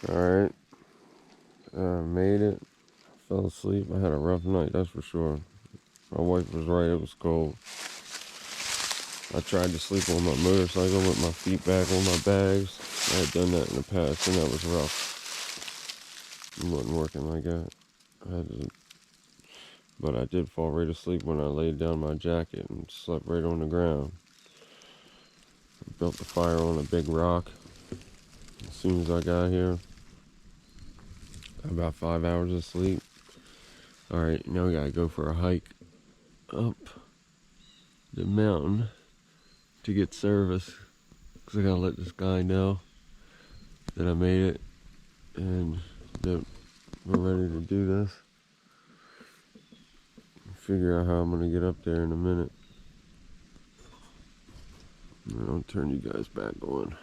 Alright, made it. Fell asleep. I had a rough night, that's for sure. My wife was right, it was cold. I tried to sleep on my motorcycle with my feet back on my bags. I had done that in the past and that was rough. It wasn't working like that. But I did fall right asleep when I laid down my jacket and slept right on the ground. I built the fire on a big rock. As soon as I got here, about 5 hours of sleep. Alright, now we gotta go for a hike up the mountain to get service. Because I gotta let this guy know that I made it and that we're ready to do this. Figure out how I'm gonna get up there in a minute. And I'll turn you guys back on.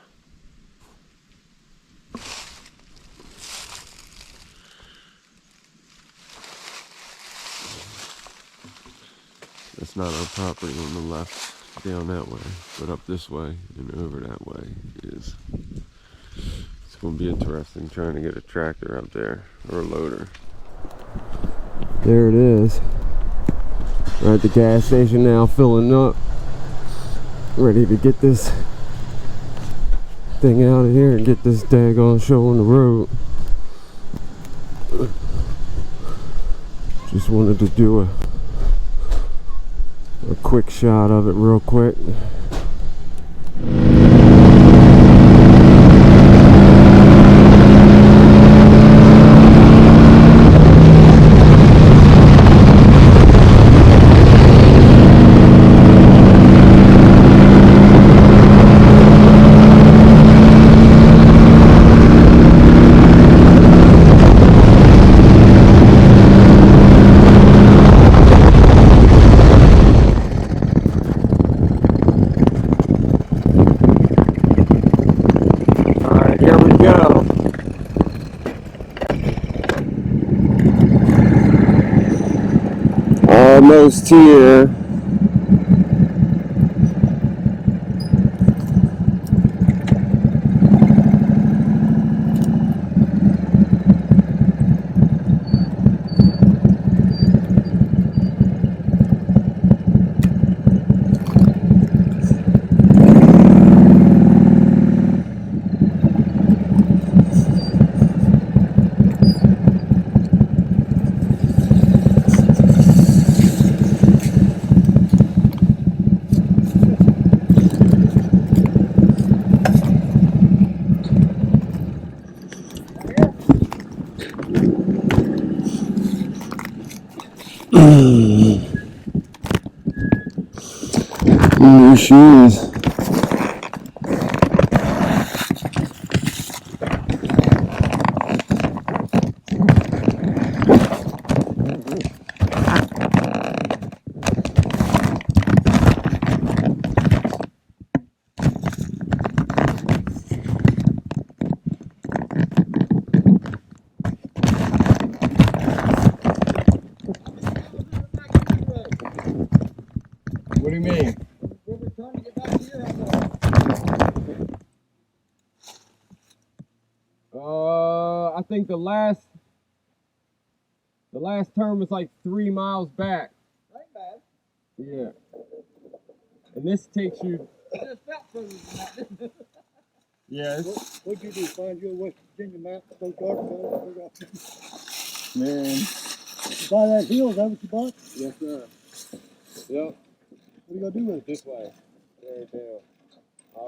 That's not our property on the left, down that way, but up this way and over that way is. It's going to be interesting trying to get a tractor up there, or a loader. There it is. We're at the gas station now, filling up. Ready to get this thing out of here and get this daggone show on the road. Just wanted to do a quick shot of it real quick. Here we go. Almost here. New shoes. What do you mean? We're trying to get back here. I think the last term was like 3 miles back. Ain't bad. Yeah. And this takes you. It's felt further than that, didn't it? Yeah. What'd you do? Find your West Virginia map? So dark. Man. You buy that hill? Is that what you bought? Yes, sir. Yep. What are you gonna do with it? This way. There you go. I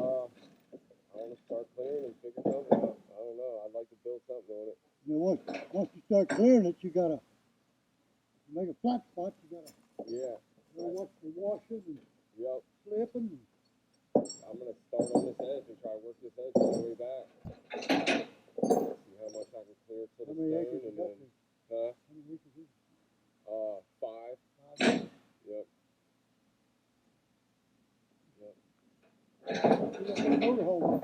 want to start clearing and figure something out. I don't know. I'd like to build something on it. You know, once you start clearing it, you gotta make a flat spot. You gotta watch the washing and slipping. I'm gonna start on this edge and try to work this edge all the way back. See how much I can clear to the stone and then. Huh? How many acres is it? 5. Yep. Motorhome.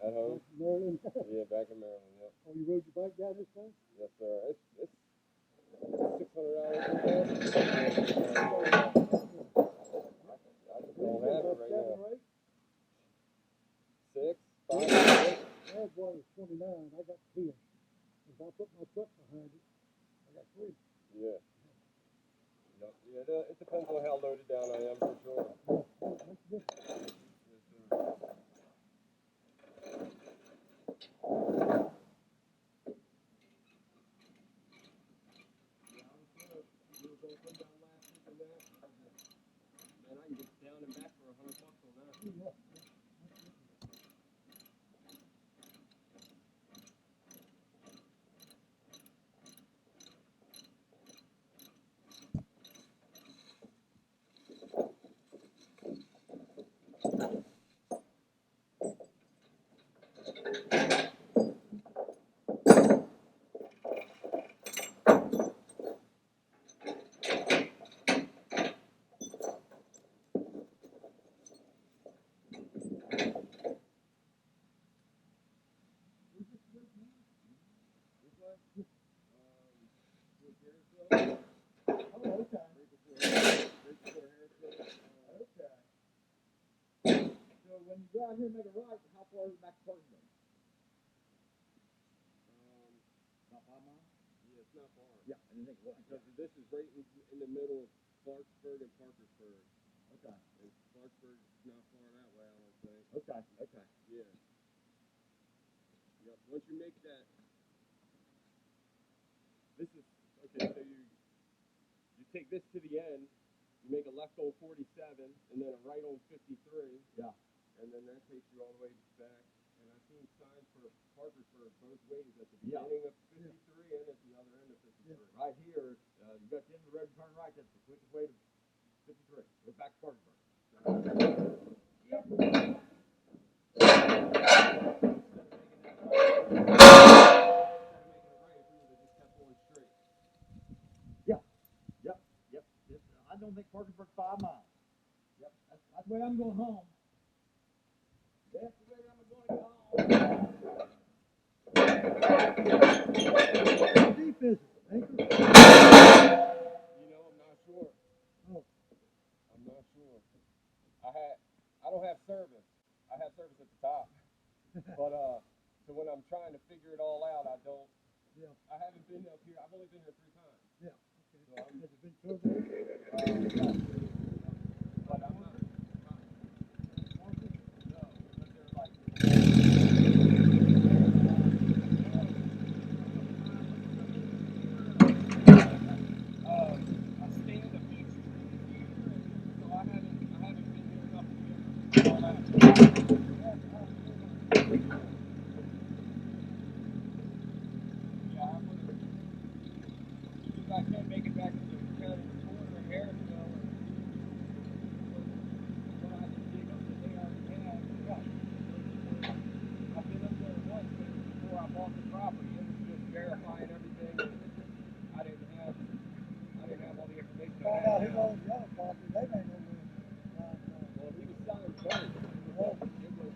At home. Maryland. Yeah, back in Maryland. Yep. Oh, you rode your bike down this time? Yes, sir. It's $600 a day. I just don't have it right now. 6, 5, 6. driveway is 29. I got 10. If I put my truck behind it, I got 3. Yeah. Yep. Yeah, it depends on how loaded down I am for sure. Yeah, that's good. Yes, sir. Man, I can get down and back for $100 on that. Yeah. Oh, okay. Okay. So when you go out here and make a right, how far is it back to Parkersburg? About 5 miles? Yeah, it's not far. Yeah, I didn't think it was. Because this is right in the middle of Clarksburg and Parkersburg. Okay. And Clarksburg's not far that way, I don't think. Okay. Okay. Yeah. Yep. Once you make that, this is okay. So you take this to the end. You make a left on 47, and then a right on 53. Yeah. And then that takes you all the way back. And I've seen signs for Parkersburg both ways at the beginning of 53 and at the other end of 53. Yeah. Right here, you got the end of the road and turn right. That's the quickest way to 53. Go back to Parkersburg. Yep. I don't think Parkersburg 5 miles. Yep. That's the way I'm going home. That's the way I'm going to go home. How deep is it, Anchor? You know, I'm not sure. Oh. I'm not sure. I don't have service. I have service at the top. But so when I'm trying to figure it all out, I don't. Yeah. I haven't been up here. I've only been here 3 times. Yeah. So I'm, Has it been surveyed? yeah. But I'm not. No, but they're like. I stand a beach tree here, so I haven't been here enough to get all that. Yeah, I would have. If I can make it back to the county recorder in Harrisville, and what I can dig up that they already have. I've been up there once, but it was before I bought the property. It was just verifying everything. I didn't have all the information. Find out who owns the other property. They may know where. Well, he was selling both. It was single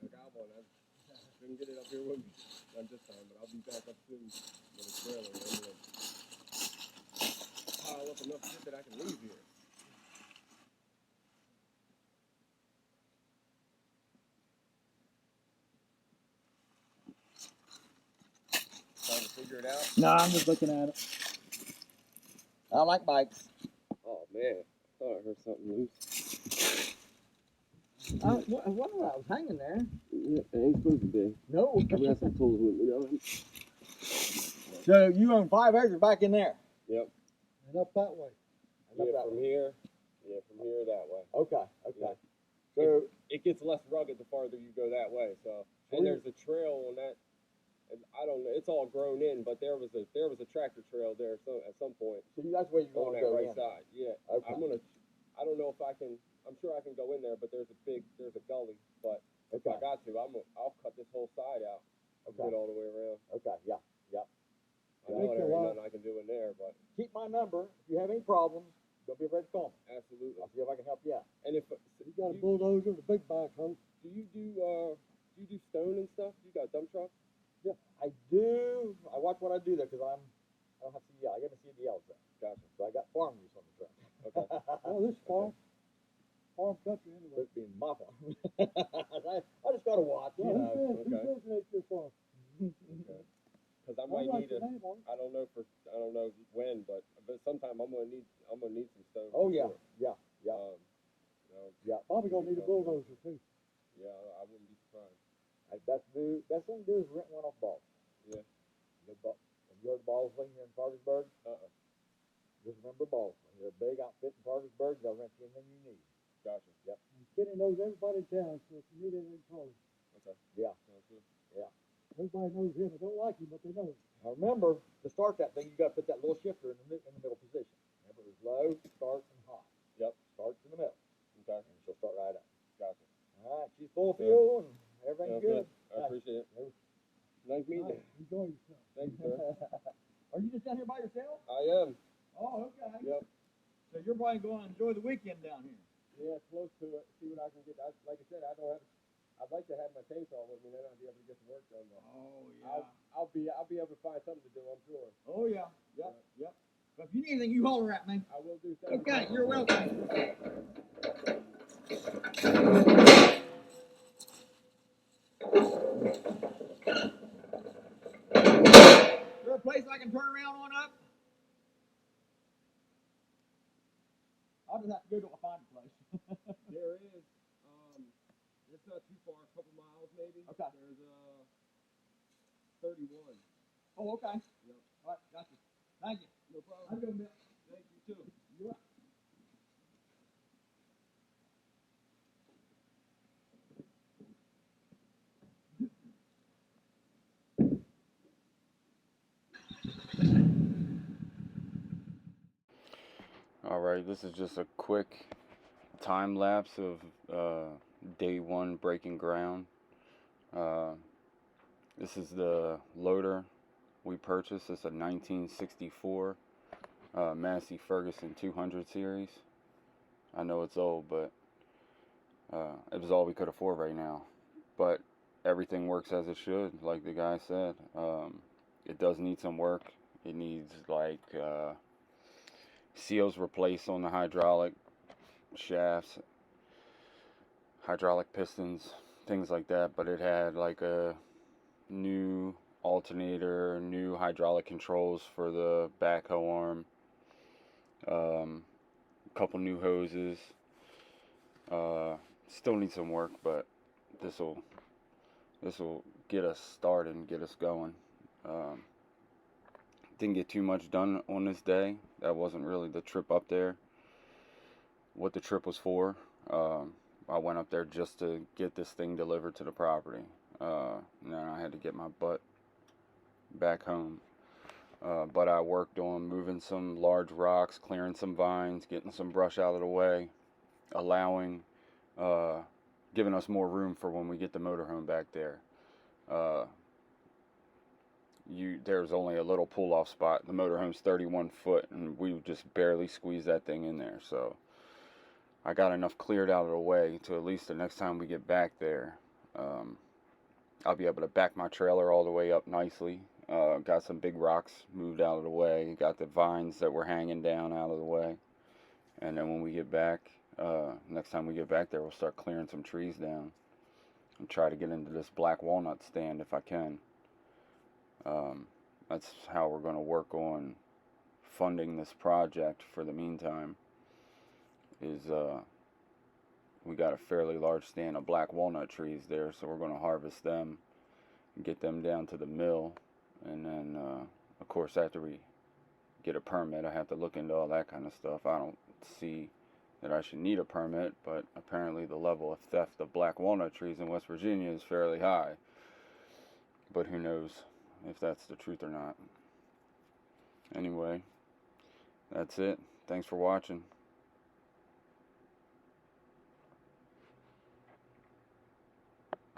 I got one. I didn't get it up here with me. Not this time, but I'll be back up soon with a trailer. And I'm gonna pile up enough shit that I can leave here. Trying to figure it out. No, I'm just looking at it. I like bikes. Oh man, I thought I heard something loose. I wonder what I was hanging there. Yeah, it ain't supposed to be. No. I got some tools with me. So you own 5 acres back in there? Yep. And up that way. And up that way. here. Yeah, from here that way. Okay, okay. Yeah. So, It gets less rugged the farther you go that way. So, and there's a trail on that. And I don't know. It's all grown in, but there was a tractor trail there. So at some point. so that's where you're On going to that go right in. side. Yeah. Okay. I don't know if I can. I'm sure I can go in there, but there's a gully. But if I got to, I'll cut this whole side out. Okay. Get all the way around. Okay, yeah, yeah. I know there ain't nothing I can do in there, but Keep my number. If you have any problems, don't be afraid to call me. absolutely. I'll see if I can help you out. And if You got a bulldozer, the big backhoe. do you do stone and stuff? You got dump trucks? Yeah, I do. I watch what I do there because I don't have CDL. I got a CDL truck. Gotcha. So I got farm use on the truck. Okay. Oh, this farm country anyway. It's being my farm. I just got to watch, you Well, know. who designates your farm? Okay. Because I I'll might write need your name on it. I don't know when, but sometime I'm gonna need some stone. Oh, for yeah, sure. yeah, yeah, You know, yeah. Probably gonna need a bulldozer too. yeah, I wouldn't be surprised. Best thing to do is rent one off Balls. Yeah. Have you heard of Balls here in Parkersburg? Just remember Balls. They're a big outfit in Parkersburg. They'll rent you anything you need. Gotcha. Yep. And Kenny knows everybody in town, so if you need anything, call him. Okay. Yeah. Sounds good. Everybody knows him. They don't like him, but they know him. Now remember, to start that thing, you got to put that little shifter in the middle position. Remember, it was low, start, and high. Yep. Starts in the middle, Okay. and she'll start right up. Gotcha. All right, she's full of fuel, and everything's Sounds good. I appreciate it. Nice meeting you. Enjoy yourself. Thank you, sir. Are you just down here by yourself? I am. Oh, okay. Yep. So you're probably going to enjoy the weekend down here. Yeah, close to it. See what I can get. Like I said, I'd like to have my chainsaw with me, then I'll be able to get the work done. But Oh, yeah. I'll be able to find something to do. I'm sure. Oh, yeah. Yep, yep. But if you need anything, you holler at me. I will do. Thank you. Okay, you're welcome. Is there a place I can turn around on up? I'll just have to go to find a place. There is. It's not too far, a couple miles maybe. Okay. There's 31. Oh, okay. Yep. All right, gotcha. Thank you. No problem. Have a good one, Bill. Thank you too. You're welcome. All right, this is just a quick time lapse of day one breaking ground. This is the loader we purchased. It's a 1964 Massey Ferguson 200 series. I know it's old, but it was all we could afford right now. But everything works as it should, like the guy said. It does need some work. It needs like seals replaced on the hydraulic shafts, hydraulic pistons, things like that. But it had like a new alternator, new hydraulic controls for the backhoe arm, a couple new hoses. Still need some work, but this will get us started and get us going. Didn't get too much done on this day. That wasn't really the trip up there. What the trip was for. I went up there just to get this thing delivered to the property. And then I had to get my butt back home. But I worked on moving some large rocks, clearing some vines, getting some brush out of the way, giving us more room for when we get the motorhome back there. There's only a little pull-off spot. The motorhome's 31 foot, and we just barely squeezed that thing in there. So I got enough cleared out of the way to at least the next time we get back there, I'll be able to back my trailer all the way up nicely. Got some big rocks moved out of the way. Got the vines that were hanging down out of the way. And then when we get back, next time we get back there, we'll start clearing some trees down and try to get into this black walnut stand if I can. That's how we're going to work on funding this project for the meantime. We got a fairly large stand of black walnut trees there, so we're going to harvest them and get them down to the mill, and then Of course, after we get a permit, I have to look into all that kind of stuff. I don't see that I should need a permit, but apparently the level of theft of black walnut trees in West Virginia is fairly high. But who knows if that's the truth or not. Anyway, that's it. Thanks for watching.